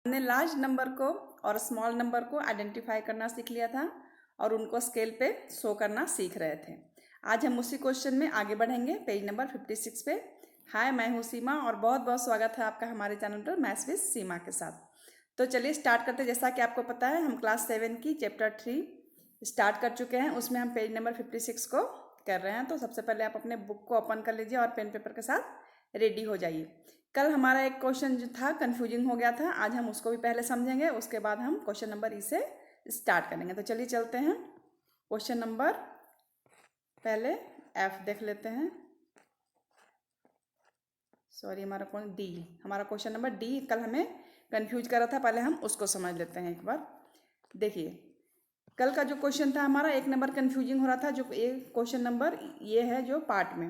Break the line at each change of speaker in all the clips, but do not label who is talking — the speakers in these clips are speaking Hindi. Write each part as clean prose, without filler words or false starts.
हमने लार्ज नंबर को और स्मॉल नंबर को आइडेंटिफाई करना सीख लिया था और उनको स्केल पे शो करना सीख रहे थे। आज हम उसी क्वेश्चन में आगे बढ़ेंगे पेज नंबर 56 पे। हाय, मैं हूँ सीमा और बहुत बहुत स्वागत है आपका हमारे चैनल पर मैथ्स विद सीमा के साथ। तो चलिए स्टार्ट करते हैं। जैसा कि आपको पता है हम क्लास 7 की चैप्टर 3 स्टार्ट कर चुके हैं, उसमें हम पेज नंबर 56 को कर रहे हैं। तो सबसे पहले आप अपने बुक को ओपन कर लीजिए और पेन पेपर के साथ रेडी हो जाइए। कल हमारा एक क्वेश्चन जो था कंफ्यूजिंग हो गया था, आज हम उसको भी पहले समझेंगे, उसके बाद हम क्वेश्चन नंबर ई से स्टार्ट करेंगे। तो चलिए चलते हैं। क्वेश्चन नंबर पहले एफ देख लेते हैं। सॉरी, हमारा कौन डी, हमारा क्वेश्चन नंबर डी कल हमें कंफ्यूज कर रहा था, पहले हम उसको समझ लेते हैं एक बार। देखिए कल का जो क्वेश्चन था हमारा एक नंबर कंफ्यूजिंग हो रहा था। जो एक क्वेश्चन नंबर ये है जो पार्ट में,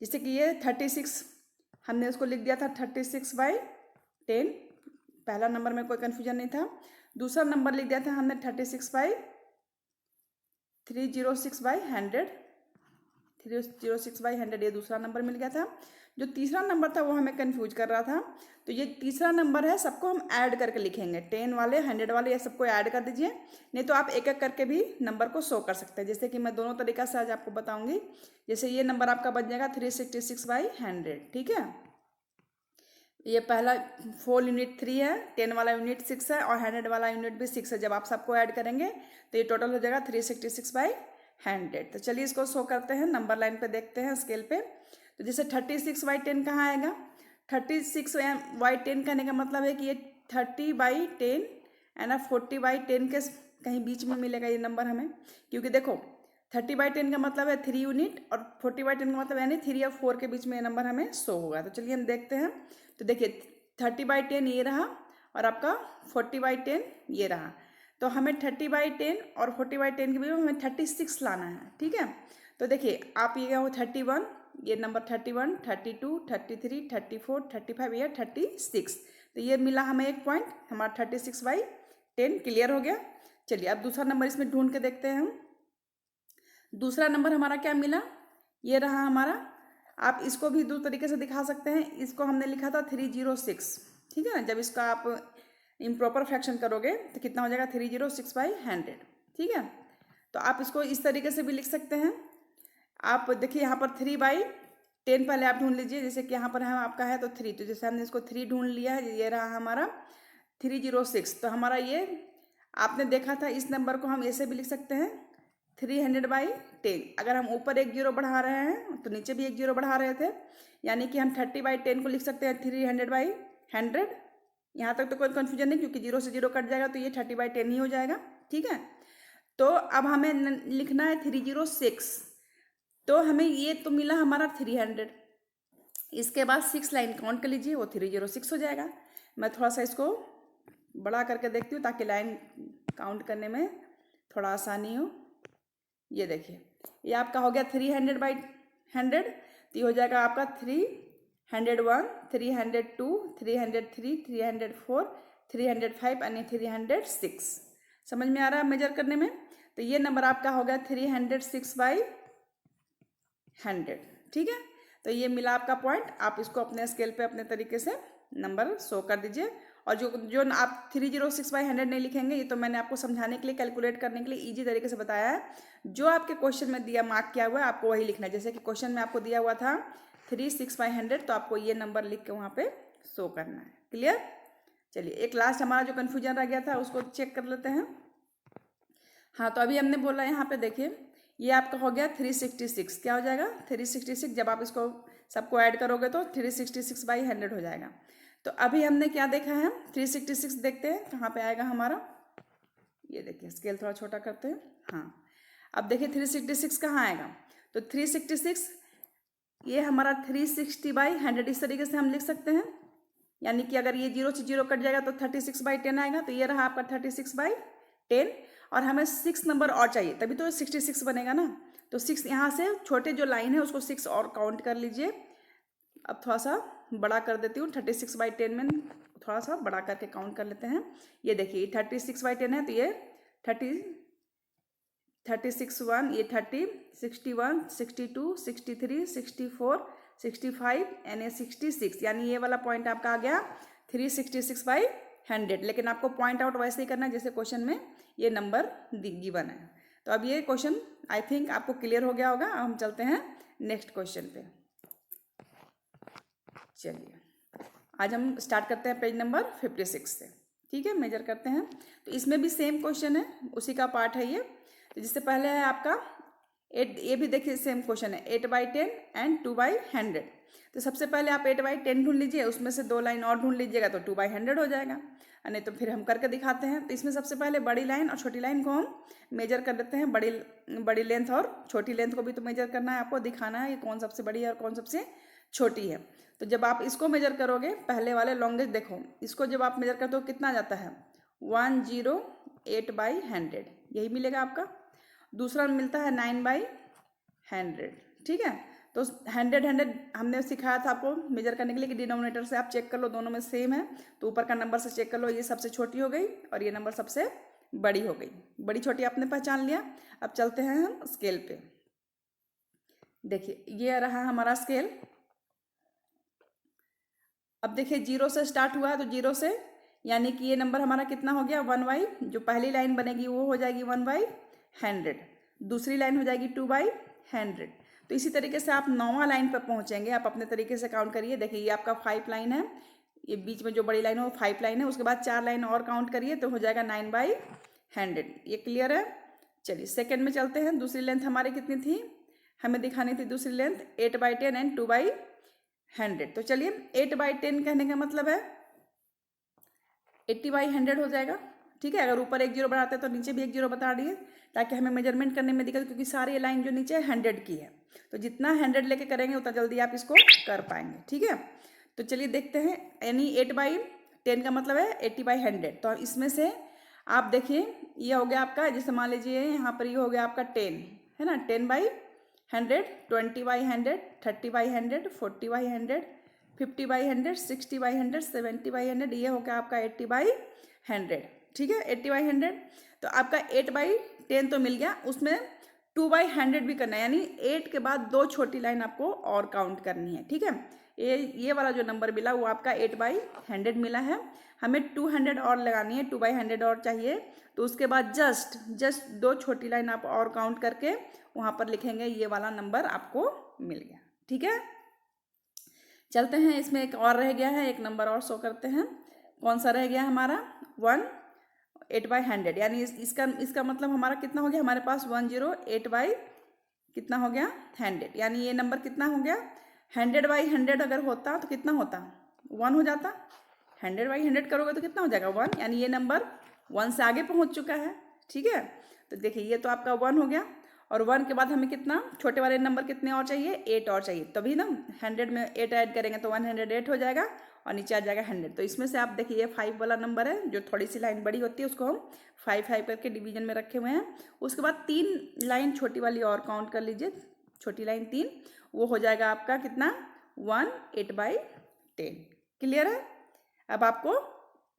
जैसे कि ये 36 हमने उसको लिख दिया था 36/10। पहला नंबर में कोई कन्फ्यूजन नहीं था। दूसरा नंबर लिख दिया था हमने 306/100। 306/100 ये दूसरा नंबर मिल गया था। जो तीसरा नंबर था वो हमें कंफ्यूज कर रहा था। तो ये तीसरा नंबर है, सबको हम ऐड करके लिखेंगे। 10 वाले 100 वाले ये सबको ऐड कर दीजिए, नहीं तो आप एक एक करके भी नंबर को शो कर सकते हैं। जैसे कि मैं दोनों तरीका से आज आपको बताऊंगी। जैसे ये नंबर आपका बन जाएगा 366/100, ठीक है। ये पहला 4 यूनिट 3 है, 10 वाला यूनिट 6 है और 100 वाला यूनिट भी 6 है। जब आप सबको ऐड करेंगे तो ये टोटल हो जाएगा 366/100। तो चलिए इसको शो करते हैं, नंबर लाइन पे देखते हैं स्केल पे। तो जैसे 36/10 कहाँ आएगा? 36/10 कहने का मतलब है कि ये 30/10 है ना, 40/10 के कहीं बीच में मिलेगा ये नंबर हमें। क्योंकि देखो 30/10 का मतलब है 3 यूनिट और 40/10 का मतलब यानी 3 और 4 के बीच में ये नंबर हमें शो होगा। तो चलिए हम देखते हैं। तो देखिए 30/10 ये रहा और आपका 40/10 ये रहा। तो हमें 30/10 और 40/10 के बीच में हमें 36 लाना है, ठीक है। तो देखिए आप ये क्या हो 31, ये नंबर 31, 32, 33, 34, 35 या 36। तो ये मिला हमें एक पॉइंट, हमारा 36/10 क्लियर हो गया। चलिए अब दूसरा नंबर इसमें ढूंढ के देखते हैं हम। दूसरा नंबर हमारा क्या मिला? ये रहा हमारा। आप इसको भी दो तरीके से दिखा सकते हैं। इसको हमने लिखा था 306, ठीक है ना। जब इसका आप इम्प्रॉपर फ्रैक्शन करोगे तो कितना हो जाएगा 306/100, ठीक है। तो आप इसको इस तरीके से भी लिख सकते हैं। आप देखिए यहाँ पर 3/10 पहले आप ढूंढ लीजिए। जैसे कि यहाँ पर है आपका है तो 3, तो जैसे हमने इसको 3 ढूंढ लिया है, ये रहा हमारा 306। तो हमारा ये आपने देखा था, इस नंबर को हम ऐसे भी लिख सकते हैं 300/10। अगर हम ऊपर एक जीरो बढ़ा रहे हैं तो नीचे भी एक जीरो बढ़ा रहे थे, यानी कि हम 30/10 को लिख सकते हैं 300/100। यहाँ तक तो कोई कन्फ्यूजन नहीं, क्योंकि जीरो से जीरो कट जाएगा तो ये 30/10 ही हो जाएगा, ठीक है। तो अब हमें लिखना है 306। तो हमें ये तो मिला हमारा 300। इसके बाद 6 लाइन काउंट कर लीजिए, वो 306 हो जाएगा। मैं थोड़ा सा इसको बड़ा करके देखती हूँ ताकि लाइन काउंट करने में थोड़ा आसानी हो। ये देखिए ये आपका हो गया 300/100। तो ये हो जाएगा आपका 301, 302, 303, 304, 305 यानी 306। समझ में आ रहा है मेजर करने में? तो ये नंबर आपका हो गया 306/100, ठीक है। तो ये मिला आपका पॉइंट। आप इसको अपने स्केल पे अपने तरीके से नंबर शो कर दीजिए। और जो आप 306/100 नहीं लिखेंगे, ये तो मैंने आपको समझाने के लिए, कैलकुलेट करने के लिए इजी तरीके से बताया है। जो आपके क्वेश्चन में दिया, मार्क किया हुआ है, आपको वही लिखना है। जैसे कि क्वेश्चन में आपको दिया हुआ था 36/100, तो आपको ये नंबर लिख के वहाँ पे शो करना है। क्लियर? चलिए एक लास्ट हमारा जो कन्फ्यूजन रह गया था उसको चेक कर लेते हैं। हाँ, तो अभी हमने बोला यहाँ पे देखिए ये आपका हो गया 366। क्या हो जाएगा 366? जब आप इसको सबको ऐड करोगे तो 366/100 हो जाएगा। तो अभी हमने क्या देखा है, 366 देखते हैं कहाँ पे आएगा हमारा। ये देखिए स्केल थोड़ा छोटा करते हैं। हाँ, अब देखिए 366 कहाँ आएगा। तो 366 ये हमारा 360/100 इस तरीके से हम लिख सकते हैं। यानी कि अगर ये 0 से 0 कट जाएगा तो 36/10 आएगा। तो ये रहा आपका 36/10 और हमें 6 नंबर और चाहिए, तभी तो 66 बनेगा ना। तो 6 यहाँ से छोटे जो लाइन है उसको 6 और काउंट कर लीजिए। अब थोड़ा सा बड़ा कर देती हूँ, 36/10 में थोड़ा सा बड़ा करके काउंट कर लेते हैं। ये देखिए 36/10 है तो ये 36 ये 30, 61, 62, 63, 64, 65 यानी 66, यानी ये वाला पॉइंट आपका आ गया 366/100। 100, लेकिन आपको पॉइंट आउट वैसे ही करना है जैसे क्वेश्चन में ये नंबर गिवन है। तो अब ये क्वेश्चन आई थिंक आपको क्लियर हो गया होगा। हम चलते हैं नेक्स्ट क्वेश्चन पे। चलिए आज हम स्टार्ट करते हैं पेज नंबर 56 से। ठीक है, मेजर करते हैं। तो इसमें भी सेम क्वेश्चन है, उसी का पार्ट है ये। तो जिससे पहले है आपका 8, ये भी देखिए सेम क्वेश्चन है, 8/10 एंड 2/100। तो सबसे पहले आप 8/10 ढूंढ लीजिए, उसमें से 2 लाइन और ढूंढ लीजिएगा तो 2/100 हो जाएगा। नहीं तो फिर हम करके दिखाते हैं। तो इसमें सबसे पहले बड़ी लाइन और छोटी लाइन को हम मेजर कर देते हैं। बड़ी लेंथ और छोटी लेंथ को भी तो मेजर करना है, आपको दिखाना है कि कौन सबसे बड़ी है और कौन सबसे छोटी है। तो जब आप इसको मेजर करोगे, पहले वाले लॉन्गेस्ट देखो, इसको जब आप मेजर करते हो कितना जाता है 108/100, यही मिलेगा आपका। दूसरा मिलता है 9/100। ठीक है, तो 100 हमने सिखाया था आपको मेजर करने के लिए कि डिनोमिनेटर से आप चेक कर लो, दोनों में सेम है। तो ऊपर का नंबर से चेक कर लो, ये सबसे छोटी हो गई और ये नंबर सबसे बड़ी हो गई। बड़ी छोटी आपने पहचान लिया। अब चलते हैं हम स्केल पे। देखिए ये रहा हमारा स्केल। अब देखिए 0 से स्टार्ट हुआ है, तो 0 से यानी कि ये नंबर हमारा कितना हो गया 1/, जो पहली लाइन बनेगी वो हो जाएगी 1/100, दूसरी लाइन हो जाएगी 2/100। तो इसी तरीके से आप 9वां लाइन पर पहुंचेंगे। आप अपने तरीके से काउंट करिए। देखिए ये आपका 5 लाइन है, ये बीच में जो बड़ी लाइन है वो 5 लाइन है। उसके बाद 4 लाइन और काउंट करिए तो हो जाएगा 9/100। ये क्लियर है। चलिए सेकेंड में चलते हैं। दूसरी लेंथ हमारी कितनी थी, हमें दिखानी थी दूसरी लेंथ 8/10 एंड 2/100। तो चलिए 8/10 कहने का मतलब है 80/100 हो जाएगा। ठीक है, अगर ऊपर 1 0 बढ़ाते हैं तो नीचे भी 1 0 बता दिए, ताकि हमें मेजरमेंट करने में दिक्कत, क्योंकि सारी लाइन जो नीचे है 100 की है। तो जितना 100 लेके करेंगे उतना जल्दी आप इसको कर पाएंगे। ठीक है, तो चलिए देखते हैं। यानी 8/10 का मतलब है 80/100। तो इसमें से आप देखिए ये हो गया आपका, जैसे मान लीजिए यहाँ पर ये हो गया आपका 10 है ना, 10/100, 20/100, 30/100, 40/100, 50/100, 60/100, 70/100, ये हो गया आपका 80/100। ठीक है, 80/100। तो आपका 8/10 तो मिल गया, उसमें 2/100 भी करना है, यानी 8 के बाद 2 छोटी लाइन आपको और काउंट करनी है। ठीक है, ये वाला जो नंबर मिला वो आपका 8/100 मिला है। हमें 200 और लगानी है, 2/100 और चाहिए। तो उसके बाद जस्ट 2 छोटी लाइन आप और काउंट करके वहाँ पर लिखेंगे, ये वाला नंबर आपको मिल गया। ठीक है, चलते हैं। इसमें एक और रह गया है, एक नंबर और शो करते हैं। कौन सा रह गया हमारा 108/100, यानी इसका मतलब हमारा कितना हो गया, हमारे पास 108 कितना हो गया 100, यानी ये नंबर कितना हो गया 100/100 अगर होता तो कितना होता 1 हो जाता। 100/100 करोगे तो कितना हो जाएगा 1, यानी ये नंबर 1 से आगे पहुंच चुका है। ठीक है, तो देखिए ये तो आपका 1 हो गया, और 1 के बाद हमें कितना छोटे वाले नंबर कितने और चाहिए 8 और चाहिए, तभी ना 100 में 8 ऐड करेंगे तो 108 हो जाएगा और नीचे आ जाएगा 100। तो इसमें से आप देखिए ये 5 वाला नंबर है, जो थोड़ी सी लाइन बड़ी होती है उसको हम 5 करके डिवीजन में रखे हुए हैं। उसके बाद 3 लाइन छोटी वाली और काउंट कर लीजिए, छोटी लाइन 3, वो हो जाएगा आपका कितना 108/10। क्लियर है। अब आपको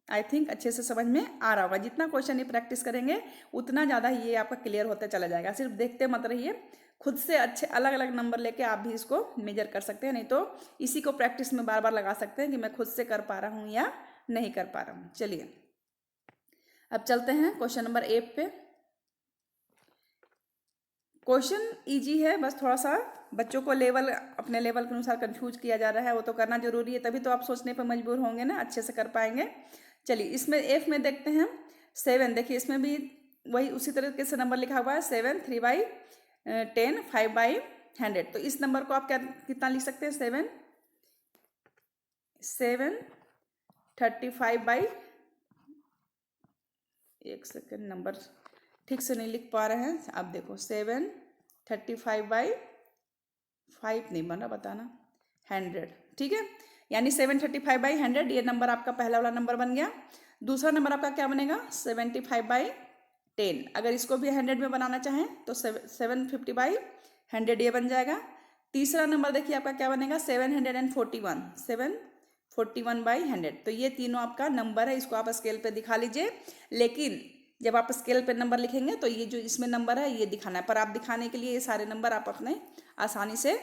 आई थिंक अच्छे से समझ में आ रहा होगा। जितना क्वेश्चन ये प्रैक्टिस करेंगे उतना ज़्यादा ये आपका क्लियर होते चला जाएगा। सिर्फ देखते मत रहिए, खुद से अच्छे अलग अलग नंबर लेके आप भी इसको मेजर कर सकते हैं। नहीं तो इसी को प्रैक्टिस में बार बार लगा सकते हैं कि मैं खुद से कर पा रहा हूँ या नहीं कर पा रहा हूँ। चलिए अब चलते हैं क्वेश्चन नंबर 8 पे। क्वेश्चन इजी है, बस थोड़ा सा बच्चों को अपने लेवल के अनुसार कंफ्यूज किया जा रहा है, वो तो करना जरूरी है, तभी तो आप सोचने पर मजबूर होंगे ना, अच्छे से कर पाएंगे। चलिए इसमें एफ में देखते हैं 7। देखिए इसमें भी वही उसी तरीके से नंबर लिखा हुआ है 7, 3/10, 5/100। तो इस नंबर को आप कितना लिख सकते हैं 7 35/, एक सेकेंड नंबर ठीक से नहीं लिख पा रहे हैं। आप देखो 7 35/5 नहीं बन रहा, बताना 100। ठीक है, यानी 735/100 ये नंबर आपका पहला वाला नंबर बन गया। दूसरा नंबर आपका क्या बनेगा 75/10। अगर इसको भी 100 में बनाना चाहें तो 750/100 ये बन जाएगा। तीसरा नंबर देखिए आपका क्या बनेगा 741, 741/100। तो ये तीनों आपका नंबर है, इसको आप स्केल पे दिखा लीजिए। लेकिन जब आप स्केल पे नंबर लिखेंगे तो ये जो इसमें नंबर है ये दिखाना है, पर आप दिखाने के लिए ये सारे नंबर आप अपने आसानी से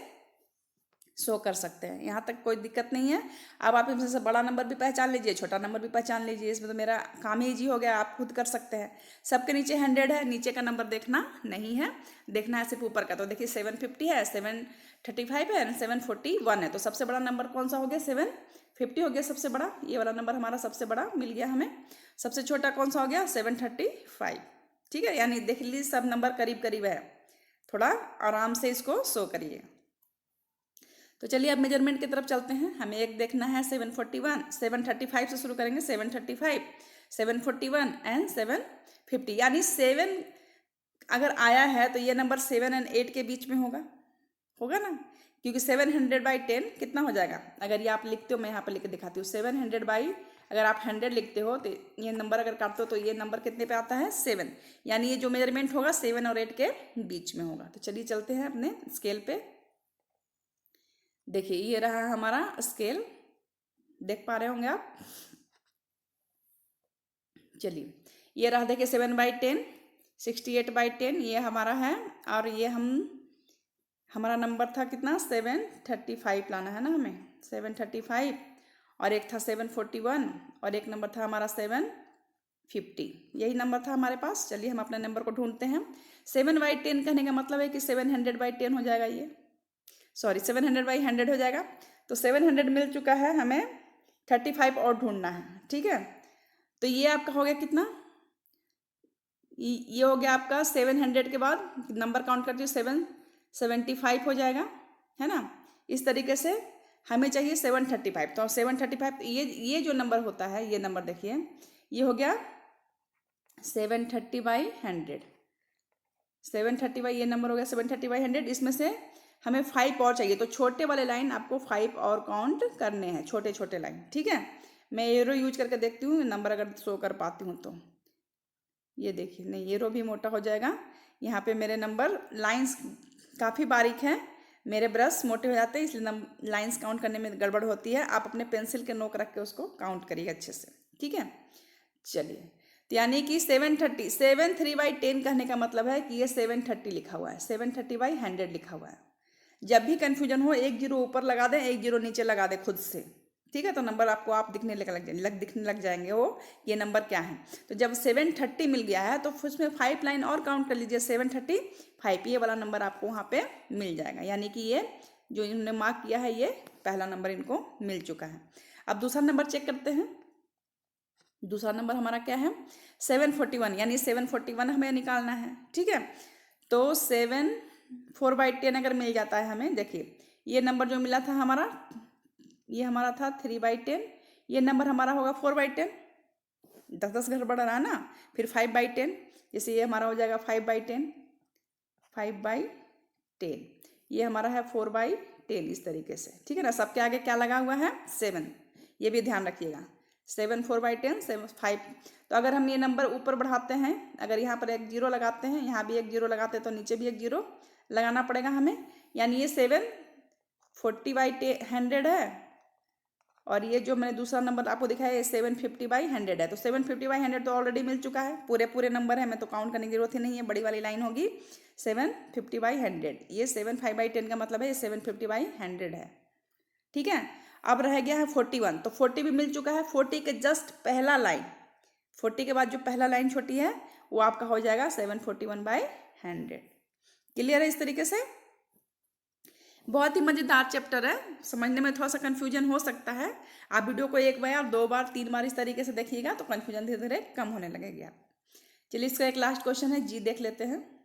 शो कर सकते हैं। यहाँ तक कोई दिक्कत नहीं है। अब आप इसमें से बड़ा नंबर भी पहचान लीजिए, छोटा नंबर भी पहचान लीजिए, इसमें तो मेरा काम ही ईजी हो गया, आप खुद कर सकते हैं। सबके नीचे 100 है, नीचे का नंबर देखना नहीं है, देखना है सिर्फ ऊपर का। तो देखिए 750 है, 735 है, 741 है। तो सबसे बड़ा नंबर कौन सा हो गया? 750 हो गया सबसे बड़ा, ये वाला नंबर हमारा सबसे बड़ा मिल गया हमें। सबसे छोटा कौन सा हो गया? 735। ठीक है, यानी देख लीजिए सब नंबर करीब करीब है, थोड़ा आराम से इसको शो करिए। तो चलिए अब मेजरमेंट की तरफ चलते हैं। हमें एक देखना है 741, 735 से शुरू करेंगे। 735, 741 एंड 750, यानी 7 अगर आया है तो ये नंबर 7 और 8 के बीच में होगा, होगा ना, क्योंकि 700/10 कितना हो जाएगा? अगर ये आप लिखते हो, मैं यहाँ पर लिख के दिखाती हूँ। 700 अगर आप 100 लिखते हो तो ये नंबर अगर काटते हो तो ये नंबर कितने पे आता है? 7, यानी ये जो मेजरमेंट होगा 7 और 8 के बीच में होगा। तो चलिए चलते हैं अपने स्केल पे। देखिए ये रहा हमारा स्केल, देख पा रहे होंगे आप। चलिए ये रहा, देखिए 7/10, 68/10 ये हमारा है। और ये हमारा नंबर था कितना? 735 लाना है ना हमें, 735। और एक था 741 और एक नंबर था हमारा 750, यही नंबर था हमारे पास। चलिए हम अपने नंबर को ढूंढते हैं। 7/10 कहने का मतलब है कि 700/10 हो जाएगा, ये सॉरी 700/100 हो जाएगा। तो 700 मिल चुका है, हमें 35 और ढूंढना है। ठीक है, तो ये आपका हो गया कितना? ये हो गया आपका 700 के बाद नंबर काउंट करती हूँ, 775 हो जाएगा, है ना। इस तरीके से हमें चाहिए 735। तो 735 ये जो नंबर होता है, ये नंबर देखिए ये हो गया 730/100। 730 ये नंबर हो गया 730/100। इसमें से हमें 5 और चाहिए, तो छोटे वाले लाइन आपको 5 और काउंट करने हैं, छोटे छोटे लाइन। ठीक है, मैं एरो यूज करके देखती हूँ नंबर अगर शो कर पाती हूँ तो। ये देखिए, नहीं एरो भी मोटा हो जाएगा। यहाँ पे मेरे नंबर लाइंस काफ़ी बारीक हैं, मेरे ब्रश मोटे हो जाते हैं, इसलिए लाइंस काउंट करने में गड़बड़ होती है। आप अपने पेंसिल के नोक रख के उसको काउंट करिए अच्छे से। ठीक है, चलिए तो यानी कि 730, 7/10 कहने का मतलब है कि ये 730 लिखा हुआ है, 730/100 लिखा हुआ है। जब भी कन्फ्यूजन हो, एक जीरो ऊपर लगा दें, एक जीरो नीचे लगा दें खुद से। ठीक है, तो नंबर आपको आप दिखने लग जाएंगे वो ये नंबर क्या है। तो जब 730 मिल गया है तो उसमें 5 लाइन और काउंट कर लीजिए, 735 ये वाला नंबर आपको वहाँ पे मिल जाएगा। यानी कि ये जो इन्होंने मार्क किया है, ये पहला नंबर इनको मिल चुका है। अब दूसरा नंबर चेक करते हैं। दूसरा नंबर हमारा क्या है? 741, यानी 741 हमें निकालना है। ठीक है, तो 4/10 अगर मिल जाता है हमें, देखिए ये नंबर जो मिला था हमारा, ये हमारा था 3/10, ये नंबर हमारा होगा 4/10, 10 गड़बड़ रहा ना। फिर 5/10, जैसे ये हमारा हो जाएगा 5/10, 5/10 ये हमारा है 4/10, इस तरीके से। ठीक है ना, सबके आगे क्या लगा हुआ है? 7, ये भी ध्यान रखिएगा। 7 4/10, 7 5। तो अगर हम ये नंबर ऊपर बढ़ाते हैं, अगर यहाँ पर एक जीरो लगाते हैं, यहाँ भी एक जीरो लगाते हैं, तो नीचे भी एक जीरो लगाना पड़ेगा हमें। यानी ये 740/100 है, और ये जो मैंने दूसरा नंबर आपको दिखाया है 750/100 है। तो 750/100 तो ऑलरेडी मिल चुका है, पूरे पूरे नंबर है, मैं तो काउंट करने की जरूरत ही नहीं है। बड़ी वाली लाइन होगी 750/100, ये 75/10 का मतलब है ये 750/100 है। ठीक है, अब रह गया है 41, तो 40 भी मिल चुका है। 40 के जस्ट पहला लाइन, 40 के बाद जो पहला लाइन छोटी है वो आपका हो जाएगा 741/100। क्लियर है? इस तरीके से बहुत ही मज़ेदार चैप्टर है, समझने में थोड़ा सा कन्फ्यूजन हो सकता है। आप वीडियो को 1 बार, 2 बार, 3 बार इस तरीके से देखिएगा तो कन्फ्यूजन धीरे धीरे कम होने लगेगी आप। चलिए इसका एक लास्ट क्वेश्चन है, जी देख लेते हैं।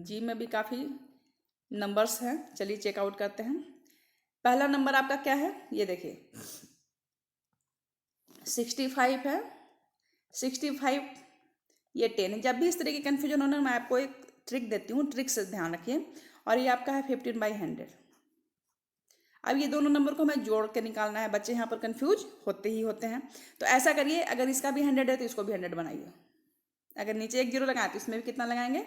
जी में भी काफ़ी नंबर्स हैं, चलिए चेकआउट करते हैं। पहला नंबर आपका क्या है? ये देखिए 65 है, 65 ये 10 है। जब भी इस तरह की कन्फ्यूजन होना, मैं आपको एक ट्रिक देती हूँ, ट्रिक से ध्यान रखिए। और ये आपका है 15/100। अब ये दोनों नंबर को हमें जोड़ के निकालना है, बच्चे यहाँ पर कंफ्यूज होते ही होते हैं। तो ऐसा करिए, अगर इसका भी 100 है तो इसको भी 100 बनाइए। अगर नीचे एक जीरो लगाए तो इसमें भी कितना लगाएंगे?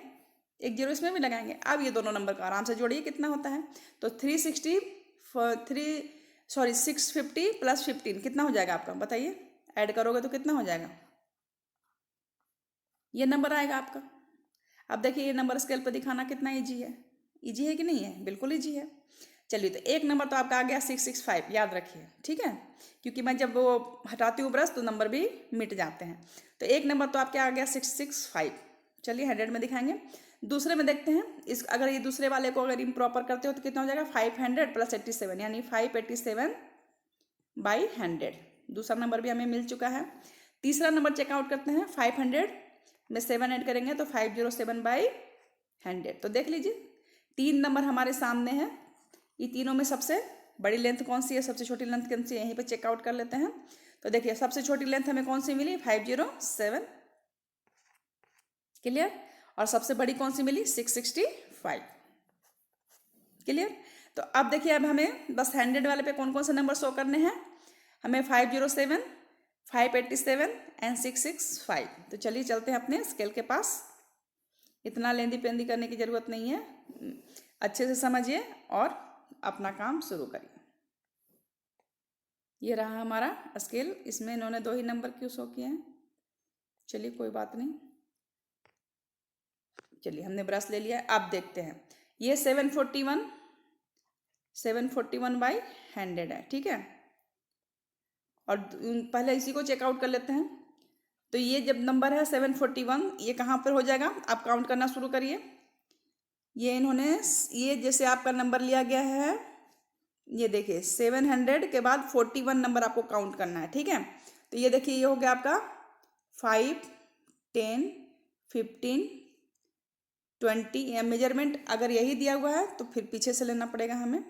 एक जीरो इसमें भी लगाएंगे। अब ये दोनों नंबर का आराम से जोड़िए, कितना होता है? तो 650 प्लस 15 कितना हो जाएगा आपका? बताइए, ऐड करोगे तो कितना हो जाएगा? ये नंबर आएगा आपका। अब देखिए ये नंबर स्केल पर दिखाना कितना ईजी है। इजी है कि नहीं है? बिल्कुल इजी है। चलिए, तो एक नंबर तो आपका आ गया 665, याद रखिए, ठीक है, क्योंकि मैं जब वो हटाती हूँ ब्रश तो नंबर भी मिट जाते हैं। तो एक नंबर तो आपके आ गया 665। चलिए 100 में दिखाएंगे। दूसरे में देखते हैं, इस अगर ये दूसरे वाले को अगर इम्प्रॉपर करते हो तो कितना हो जाएगा? 500 + 87, यानी 587/100। दूसरा नंबर भी हमें मिल चुका है। तीसरा नंबर चेकआउट करते हैं। 500 में 7 ऐड करेंगे तो 507/100। तो देख लीजिए, 3 नंबर हमारे सामने हैं। ये तीनों में सबसे बड़ी लेंथ कौन सी है, सबसे छोटी लेंथ कौन सी है, यहीं पे चेकआउट कर लेते हैं। तो देखिए, सबसे छोटी लेंथ हमें कौन सी मिली? 507। क्लियर? और सबसे बड़ी कौन सी मिली? 665। क्लियर? तो अब देखिए, अब हमें बस 100 वाले पे कौन कौन से नंबर शो करने हैं। हमें 507, 587 एंड 665। तो चलिए चलते हैं अपने स्केल के पास। इतना लेंदी पेंदी करने की जरूरत नहीं है, अच्छे से समझिए और अपना काम शुरू करिए। ये रहा हमारा स्केल। इसमें इन्होंने 2 ही नंबर क्यों शो किए हैं? चलिए कोई बात नहीं। चलिए, हमने ब्रश ले लिया। अब देखते हैं, ये 741/100 है, ठीक है। और पहले इसी को चेकआउट कर लेते हैं। तो ये जब नंबर है 741, ये कहाँ पर हो जाएगा? आप काउंट करना शुरू करिए। ये इन्होंने, ये जैसे आपका नंबर लिया गया है, ये देखिए 700 के बाद 41 नंबर आपको काउंट करना है, ठीक है। तो ये देखिए, ये हो गया आपका 5, 10, 15, 20। या मेजरमेंट अगर यही दिया हुआ है तो फिर पीछे से लेना पड़ेगा हमें।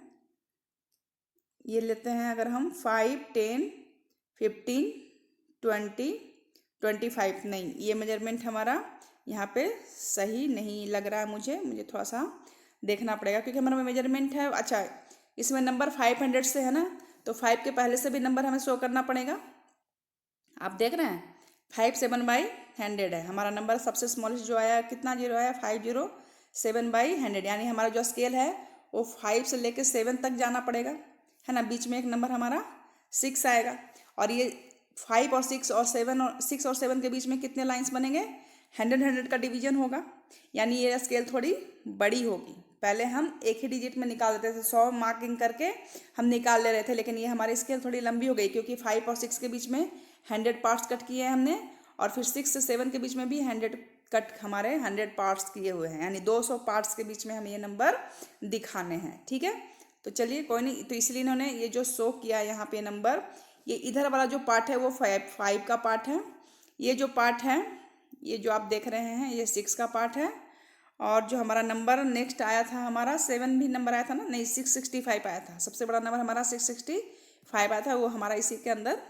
ये लेते हैं अगर हम 5, 10, 15, 20, 25। नहीं, ये मेजरमेंट हमारा यहाँ पे सही नहीं लग रहा है। मुझे थोड़ा सा देखना पड़ेगा, क्योंकि हमारा मेजरमेंट है। अच्छा, इसमें नंबर 500 से है ना, तो 5 के पहले से भी नंबर हमें शो करना पड़ेगा। आप देख रहे हैं, 57/100 है हमारा नंबर। सबसे स्मॉलेस्ट जो आया, कितना जीरो आया? 507/100। यानी हमारा जो स्केल है वो 5 से लेकर 7 तक जाना पड़ेगा, है ना। बीच में एक नंबर हमारा 6 आएगा। और ये 5 और 6 और 7 के बीच में कितने लाइन्स बनेंगे? 100 का डिवीजन होगा, यानी ये स्केल थोड़ी बड़ी होगी। पहले हम एक ही डिजिट में निकाल देते थे, 100 मार्किंग करके हम निकाल ले रहे थे, लेकिन ये हमारी स्केल थोड़ी लंबी हो गई, क्योंकि 5 और 6 के बीच में 100 पार्ट्स कट किए हैं हमने, और फिर 6 से 7 के बीच में भी 100 कट, हमारे 100 पार्ट्स किए हुए हैं, यानी 200 पार्ट्स के बीच में हमें ये नंबर दिखाने हैं, ठीक है। तो चलिए कोई नहीं, तो इसलिए इन्होंने ये जो शो किया यहाँ पे नंबर, ये इधर वाला जो पार्ट है वो 5 का पार्ट है। ये जो पार्ट है, ये जो आप देख रहे हैं, ये 6 का पार्ट है। और जो हमारा नंबर नेक्स्ट आया था, हमारा 7 भी नंबर आया था ना, नहीं 665 आया था। सबसे बड़ा नंबर हमारा 665 आया था, वो हमारा इसी के अंदर